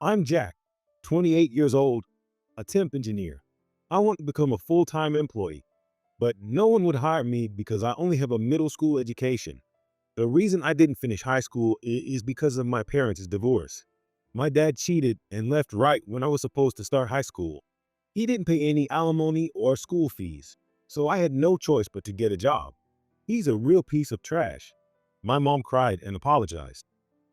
I'm Jack, 28 years old, a temp engineer. I want to become a full-time employee, but no one would hire me because I only have a middle school education. The reason I didn't finish high school is because of my parents' divorce. My dad cheated and left right when I was supposed to start high school. He didn't pay any alimony or school fees, so I had no choice but to get a job. He's a real piece of trash. My mom cried and apologized.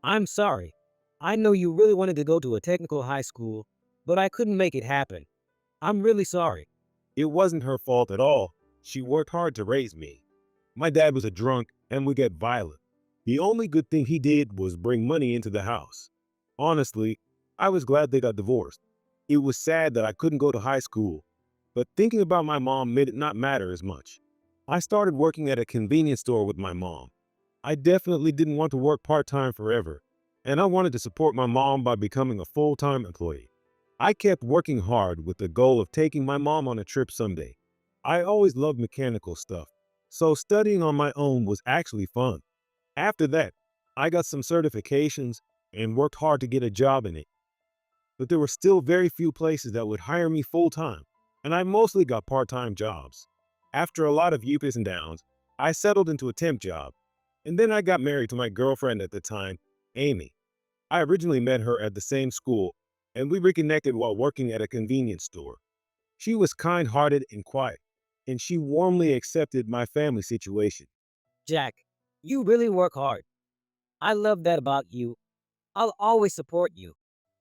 I'm sorry. I know you really wanted to go to a technical high school, but I couldn't make it happen. I'm really sorry. It wasn't her fault at all. She worked hard to raise me. My dad was a drunk and would get violent. The only good thing he did was bring money into the house. Honestly, I was glad they got divorced. It was sad that I couldn't go to high school, but thinking about my mom made it not matter as much. I started working at a convenience store with my mom. I definitely didn't want to work part-time forever, and I wanted to support my mom by becoming a full-time employee. I kept working hard with the goal of taking my mom on a trip someday. I always loved mechanical stuff, so studying on my own was actually fun. After that, I got some certifications and worked hard to get a job in it. But there were still very few places that would hire me full time, and I mostly got part time jobs. After a lot of ups and downs, I settled into a temp job, and then I got married to my girlfriend at the time, Amy. I originally met her at the same school, and we reconnected while working at a convenience store. She was kind hearted and quiet, and she warmly accepted my family situation. Jack, you really work hard. I love that about you. I'll always support you.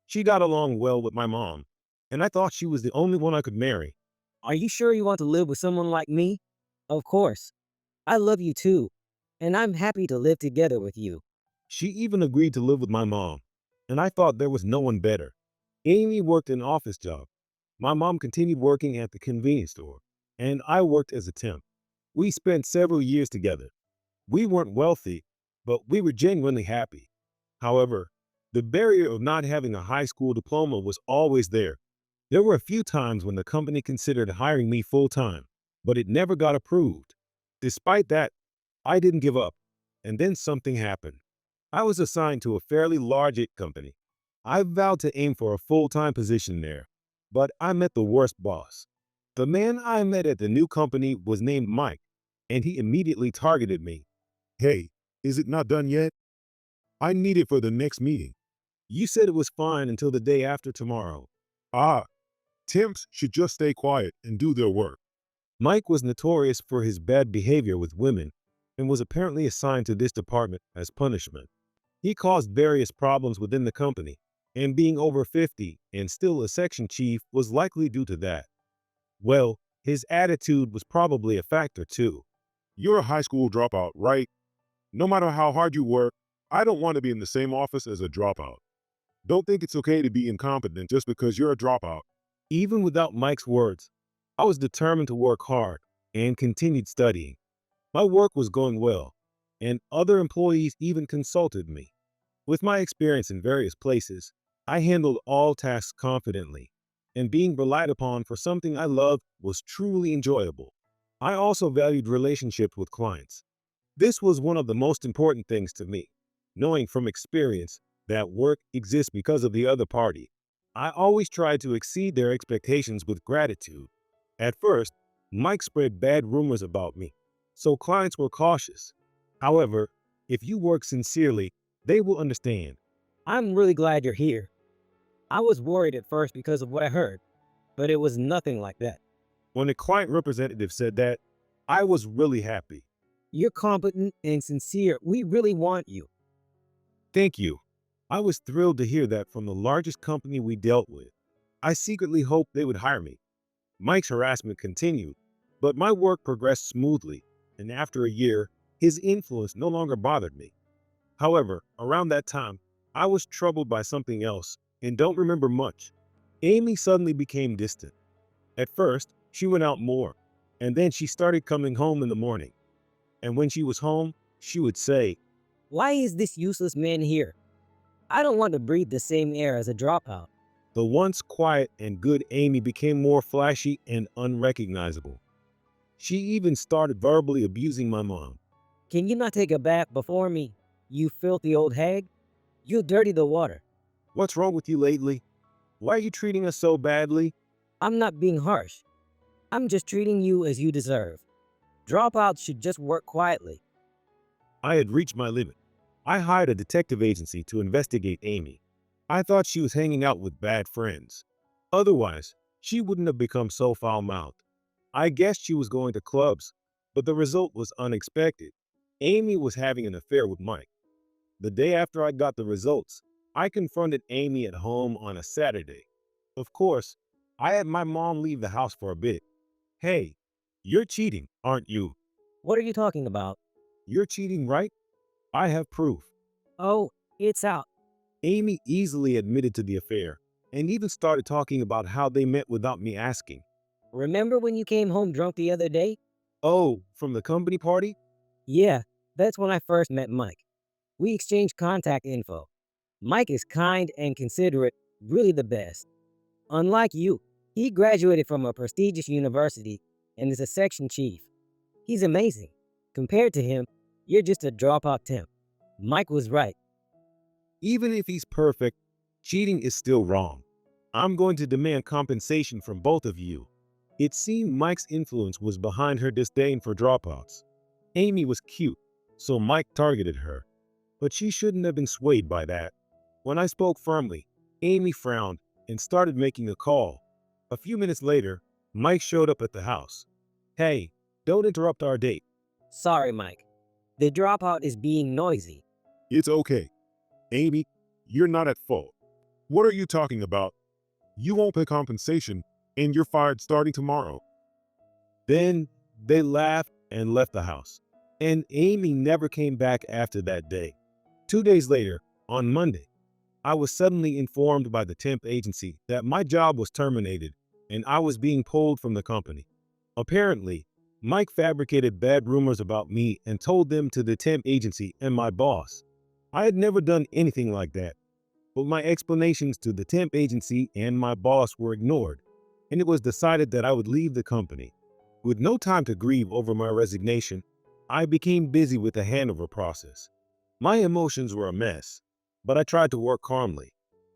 She got along well with my mom, and I thought she was the only one I could marry. Are you sure you want to live with someone like me? Of course. I love you too, and I'm happy to live together with you. She even agreed to live with my mom, and I thought there was no one better. Amy worked an office job. My mom continued working at the convenience store, and I worked as a temp. We spent several years together. We weren't wealthy, but we were genuinely happy. However, the barrier of not having a high school diploma was always there. There were a few times when the company considered hiring me full time, but it never got approved. Despite that, I didn't give up, and then something happened. I was assigned to a fairly large company. I vowed to aim for a full-time position there, but I met the worst boss. The man I met at the new company was named Mike, and he immediately targeted me. Hey, is it not done yet? I need it for the next meeting. You said it was fine until the day after tomorrow. Ah, temps should just stay quiet and do their work. Mike was notorious for his bad behavior with women and was apparently assigned to this department as punishment. He caused various problems within the company, and being over 50 and still a section chief was likely due to that. Well, his attitude was probably a factor too. You're a high school dropout, right? No matter how hard you work, I don't want to be in the same office as a dropout. Don't think it's okay to be incompetent just because you're a dropout. Even without Mike's words, I was determined to work hard and continued studying. My work was going well, and other employees even consulted me. With my experience in various places, I handled all tasks confidently, and being relied upon for something I loved was truly enjoyable. I also valued relationships with clients. This was one of the most important things to me, knowing from experience that work exists because of the other party. I always tried to exceed their expectations with gratitude. At first, Mike spread bad rumors about me, so clients were cautious. However, if you work sincerely, they will understand. I'm really glad you're here. I was worried at first because of what I heard, but it was nothing like that. When the client representative said that, I was really happy. You're competent and sincere. We really want you. Thank you. I was thrilled to hear that from the largest company we dealt with. I secretly hoped they would hire me. Mike's harassment continued, but my work progressed smoothly, and after a year, his influence no longer bothered me. However, around that time, I was troubled by something else and don't remember much. Amy suddenly became distant. At first, she went out more, and then she started coming home in the morning. And when she was home, she would say, Why is this useless man here? I don't want to breathe the same air as a dropout. the once quiet and good Amy became more flashy and unrecognizable. She even started verbally abusing my mom. Can you not take a bath before me, you filthy old hag? You'll dirty the water. What's wrong with you lately? Why are you treating us so badly? I'm not being harsh. I'm just treating you as you deserve. Dropouts should just work quietly. I had reached my limit. I hired a detective agency to investigate Amy. I thought she was hanging out with bad friends. Otherwise, she wouldn't have become so foul-mouthed. I guessed she was going to clubs, but the result was unexpected. Amy was having an affair with Mike. The day after I got the results, I confronted Amy at home on a Saturday. Of course, I had my mom leave the house for a bit. Hey, you're cheating, aren't you? What are you talking about? You're cheating, right? I have proof. Oh, it's out. Amy easily admitted to the affair and even started talking about how they met without me asking. Remember when you came home drunk the other day? Oh, from the company party? Yeah, that's when I first met Mike. We exchanged contact info. Mike is kind and considerate, really the best. Unlike you, he graduated from a prestigious university and is a section chief. He's amazing. Compared to him, you're just a dropout temp. Mike was right. Even if he's perfect, cheating is still wrong. I'm going to demand compensation from both of you. It seemed Mike's influence was behind her disdain for dropouts. Amy was cute, so Mike targeted her. But she shouldn't have been swayed by that. When I spoke firmly, Amy frowned and started making a call. A few minutes later, Mike showed up at the house. Hey, don't interrupt our date. Sorry, Mike. The dropout is being noisy. It's okay. Amy, you're not at fault. What are you talking about? You won't pay compensation, and you're fired starting tomorrow. Then they laughed and left the house. And Amy never came back after that day. 2 days later, on Monday, I was suddenly informed by the temp agency that my job was terminated and I was being pulled from the company. Apparently, Mike fabricated bad rumors about me and told them to the temp agency and my boss. I had never done anything like that, but my explanations to the temp agency and my boss were ignored, and it was decided that I would leave the company. With no time to grieve over my resignation, I became busy with the handover process. My emotions were a mess, but I tried to work calmly.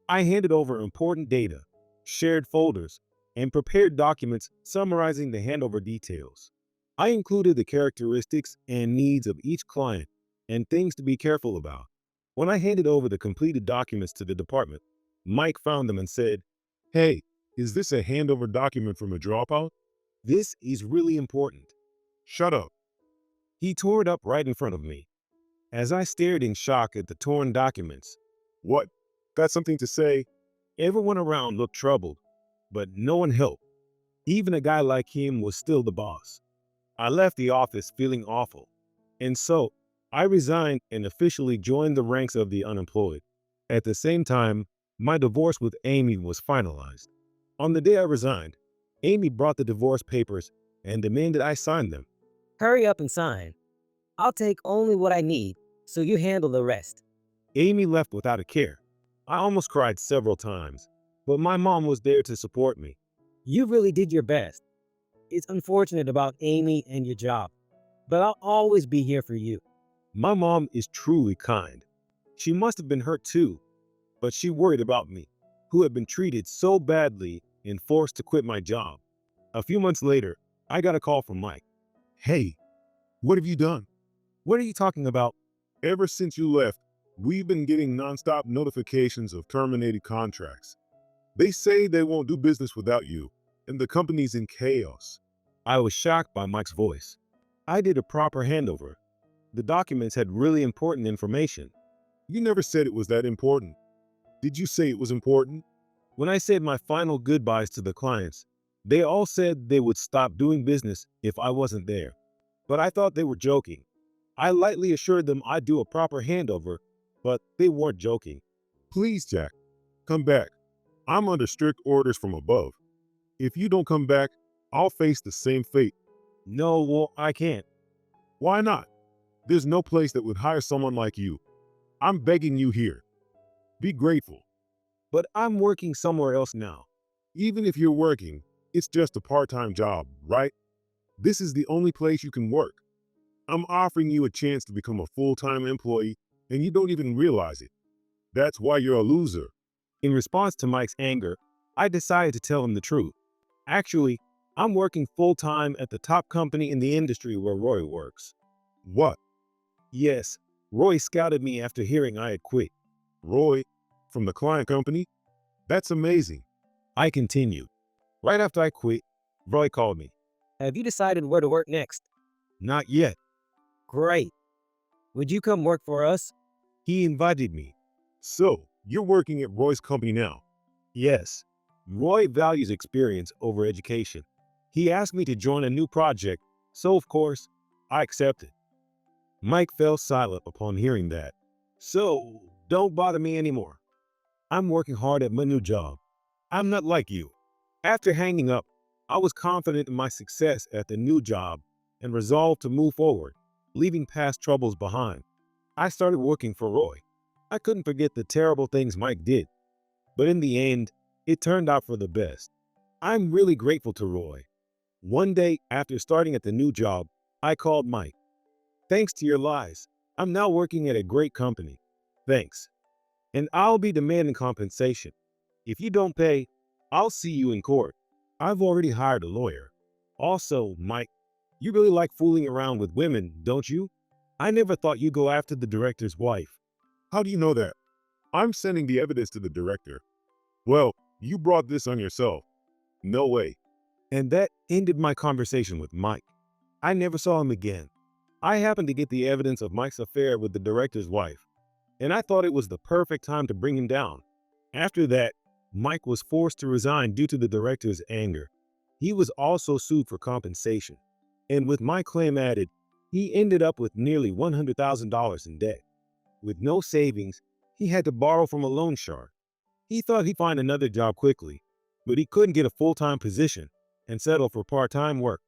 I handed over important data, shared folders, and prepared documents summarizing the handover details. I included the characteristics and needs of each client and things to be careful about. When I handed over the completed documents to the department, Mike found them and said, Hey, is this a handover document from a dropout? "This is really important." Shut up. He tore it up right in front of me. As I stared in shock at the torn documents, What? Got something to say? everyone around looked troubled, but no one helped. Even a guy like him was still the boss. I left the office feeling awful, and so I resigned and officially joined the ranks of the unemployed. At the same time, my divorce with Amy was finalized. On the day I resigned, Amy brought the divorce papers and demanded I sign them. Hurry up and sign. I'll take only what I need, so you handle the rest. Amy left without a care. I almost cried several times, but my mom was there to support me. You really did your best. It's unfortunate about Amy and your job, but I'll always be here for you. My mom is truly kind. She must have been hurt too, but she worried about me, who had been treated so badly and forced to quit my job. A few months later, I got a call from Mike. Hey, what have you done? What are you talking about? Ever since you left, we've been getting nonstop notifications of terminated contracts. They say they won't do business without you, and the company's in chaos. I was shocked by Mike's voice. I did a proper handover. The documents had really important information. You never said it was that important. Did you say it was important? When I said my final goodbyes to the clients, they all said they would stop doing business if I wasn't there. But I thought they were joking. I lightly assured them I'd do a proper handover, but they weren't joking. Please, Jack, come back. I'm under strict orders from above. If you don't come back, I'll face the same fate. No, well, I can't. Why not? There's no place that would hire someone like you. I'm begging you here. Be grateful. But I'm working somewhere else now. Even if you're working, it's just a part-time job, right? This is the only place you can work. I'm offering you a chance to become a full-time employee, and you don't even realize it. That's why you're a loser. In response to Mike's anger, I decided to tell him the truth. Actually, I'm working full-time at the top company in the industry where Roy works. What? Yes, Roy scouted me after hearing I had quit. Roy? From the client company? That's amazing. I continued. Right after I quit, Roy called me. Have you decided where to work next? Not yet. Great. Would you come work for us? He invited me. So, you're working at Roy's company now? Yes, Roy values experience over education. He asked me to join a new project, so of course, I accepted. Mike fell silent upon hearing that. So, don't bother me anymore. I'm working hard at my new job. I'm not like you. After hanging up, I was confident in my success at the new job and resolved to move forward, leaving past troubles behind. I started working for Roy. I couldn't forget the terrible things Mike did, but in the end, it turned out for the best. I'm really grateful to Roy. One day after starting at the new job, I called Mike. Thanks to your lies, I'm now working at a great company. Thanks. And I'll be demanding compensation. If you don't pay, I'll see you in court. I've already hired a lawyer. Also, Mike, you really like fooling around with women, don't you? I never thought you'd go after the director's wife. How do you know that? I'm sending the evidence to the director. Well, you brought this on yourself. No way. And that ended my conversation with Mike. I never saw him again. I happened to get the evidence of Mike's affair with the director's wife, and I thought it was the perfect time to bring him down. After that, Mike was forced to resign due to the director's anger. He was also sued for compensation, and with my claim added, he ended up with nearly $100,000 in debt. With no savings, he had to borrow from a loan shark. He thought he'd find another job quickly, but he couldn't get a full-time position and settled for part-time work.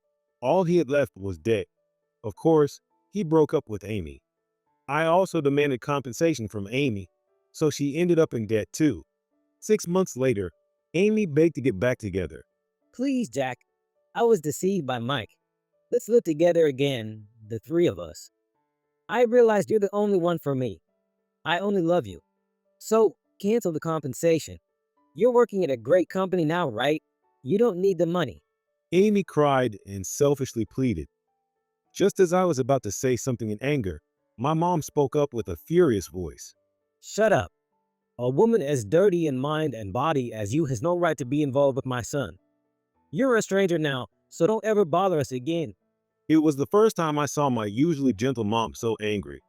All he had left was debt. Of course, he broke up with Amy. I also demanded compensation from Amy, so she ended up in debt too. 6 months later, Amy begged to get back together. Please, Jack. I was deceived by Mike. Let's live together again, the three of us. I realized you're the only one for me. I only love you. So, cancel the compensation. You're working at a great company now, right? You don't need the money. Amy cried and selfishly pleaded. Just as I was about to say something in anger, my mom spoke up with a furious voice. Shut up. A woman as dirty in mind and body as you has no right to be involved with my son. You're a stranger now, so don't ever bother us again. It was the first time I saw my usually gentle mom so angry.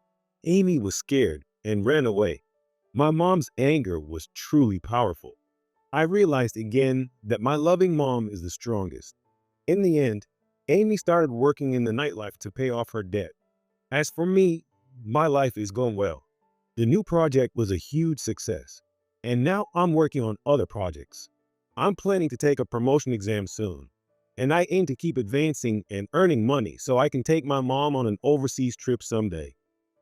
Amy was scared and ran away. My mom's anger was truly powerful. I realized again that my loving mom is the strongest. In the end, Amy started working in the nightlife to pay off her debt. As for me, my life is going well. The new project was a huge success, and now I'm working on other projects. I'm planning to take a promotion exam soon, and I aim to keep advancing and earning money so I can take my mom on an overseas trip someday.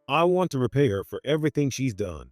I want to repay her for everything she's done.